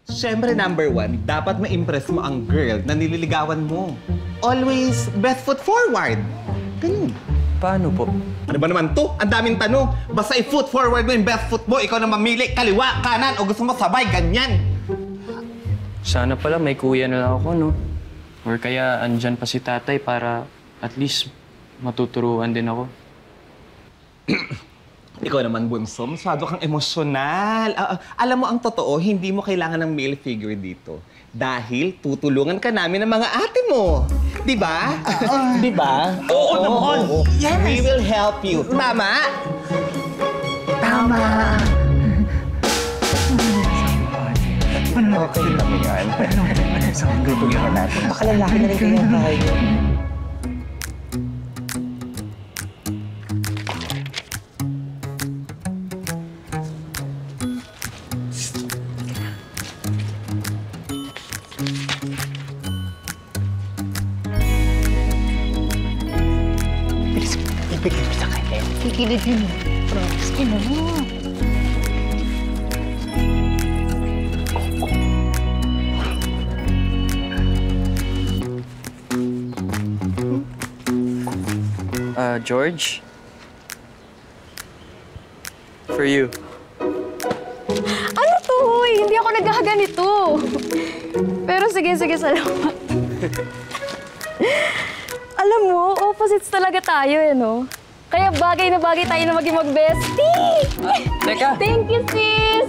Siyempre, number one, dapat ma-impress mo ang girl na nililigawan mo. Always best foot forward. Ganun. Paano po? Ano ba naman to? Ang daming tanong. Basta i-foot forward mo yung best foot mo, ikaw na mamili, kaliwa, kanan, o gusto mo sabay, ganyan. Sana pala may kuya na lang ako, no? Or kaya andyan pa si tatay para at least matuturuan din ako. Ikaw naman, Bunso, masyado kang emosyonal. Alam mo, ang totoo, hindi mo kailangan ng male figure dito. Dahil tutulungan ka namin ng mga ate mo. Di ba? Di ba? Oo naman! Yes! We will help you. Tama? Tama! Okay lang yan. Tutulungan natin. Baka lalaki na rin kaya tayo. Kikilid yun. Promise ko na. George? For you. Ano to? Hindi ako naghaganito. Pero sige, salamat. Alam mo, opposites talaga tayo eh, no? Kaya bagay na bagay tayo na maging mag-bestie! Teka! Thank you, sis!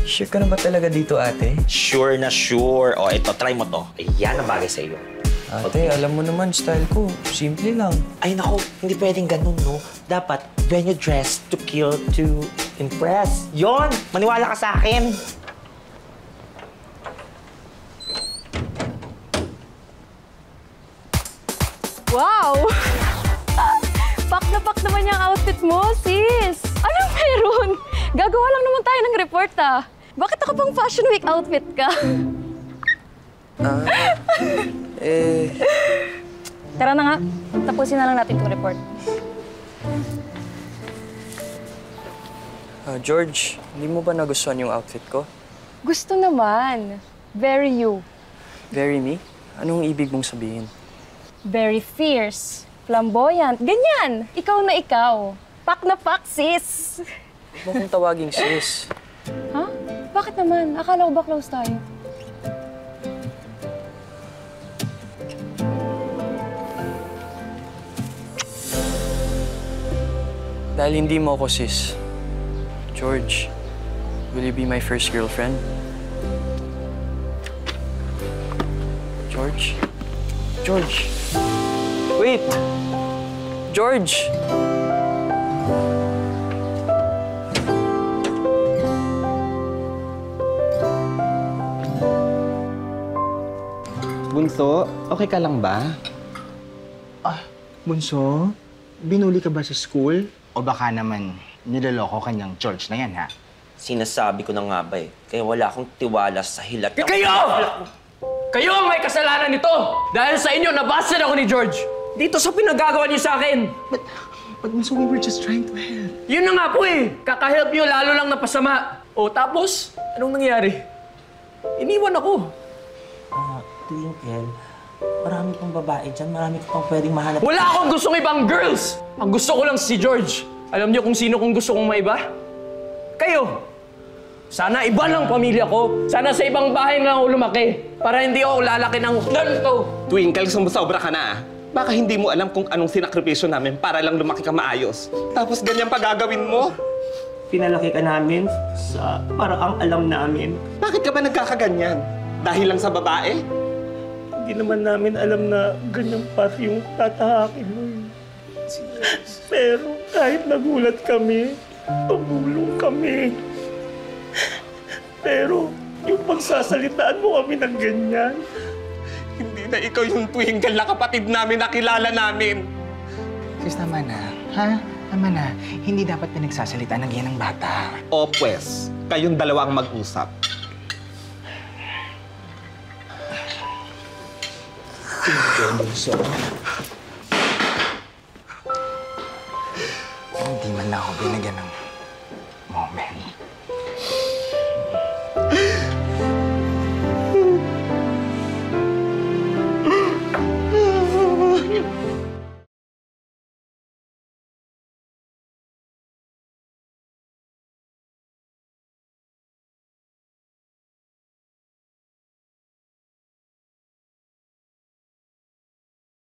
Sure ka na ba talaga dito, ate? Sure na sure. O, ito, try mo to. Ayan ang bagay sa'yo. Ate, alam mo naman, style ko, simple lang. Ay, naku, hindi pwedeng ganun, no? Dapat, when you dress to kill, to impress. Yon! Maniwala ka sa akin. Wow! Pak na pak naman yung outfit mo, sis! Anong meron? Gagawa lang naman tayo ng report, ah. Bakit ako pang Fashion Week outfit ka? Tara na nga. Tapusin na lang natin itong report. George, hindi mo ba nagustuhan yung outfit ko? Gusto naman. Very you. Very me? Anong ibig mong sabihin? Very fierce. Flamboyant. Ganyan. Ikaw na ikaw. Pak na pak, sis. Huwag mo kong tawaging sis. Ha? Bakit naman? Akala ko ba close tayo? Dahil hindi mo ako sis. George, will you be my first girlfriend? George? George! Wait! George! Bunso, okay ka lang ba? Bunso, binuli ka ba sa school? O baka naman niloloko kanyang George na yan, ha? Sinasabi ko na nga ba eh. Kaya wala akong tiwala sa hilat. Kayo! Kayo ang may kasalanan nito! Dahil sa inyo, nabasted ako ni George! Dito sa pinagagawa niyo sa akin! But Bunso, we were just trying to help. Yun na nga po eh! Kakahelp niyo lalo lang napasama. O tapos, anong nangyari? Iniwan ako. Twinkle, marami pang babae dyan. Marami ka pang pwedeng mahanap. Wala akong gustong ibang girls! Ang gusto ko lang si George. Alam niyo kung sino kong gusto kong maiba? Kayo! Sana iba lang pamilya ko. Sana sa ibang bahay na ako lumaki. Para hindi ako lalaki ng ganito. Twinkle, sumusobra ka na, ah. Baka hindi mo alam kung anong sinakripisyo namin para lang lumaki ka maayos. Tapos ganyan pa gagawin mo? Pinalaki ka namin sa paraang alam namin. Bakit ka ba nagkakaganyan? Dahil lang sa babae? Hindi naman namin alam na ganyan pa yung tatahakin mo. Pero kahit nagulat kami, tumulong kami. Pero yung pagsasalitaan mo kami ng ganyan. Hindi na ikaw yung Twinkle na kapatid namin na kilala namin. Sis, tama na. Ha? Tama na. Hindi dapat pinagsasalita ng yan ng bata. O pwes, kayong dalawa ang mag-usap. Hindi man ako binigyan ng